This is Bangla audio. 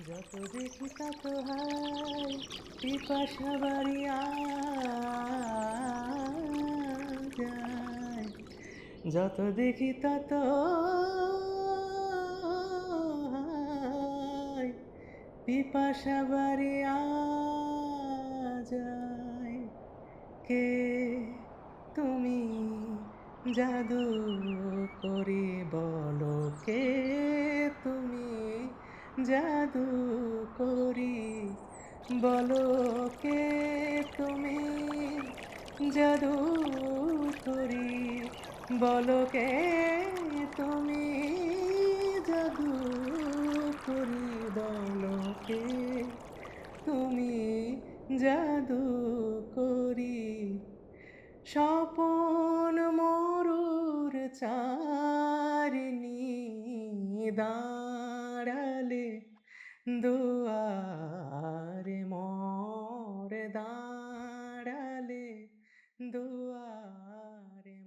যত দেখি তত হাই পিপাসা বাড়িয়া যায়। যত দেখি তত হাই পিপাসা বাড়িয়া যায়। কে তুমি জাদু করে বলো, কে তুমি জাদু করি বলো, কে তুমি জাদু করি বলো, কে তুমি জাদু করি বলো, কে তুমি জাদু করি। স্বপন মরুর চারিণী দাঁড়ালে দুয়ারে মোর দাঁড়ালে দুয়ারে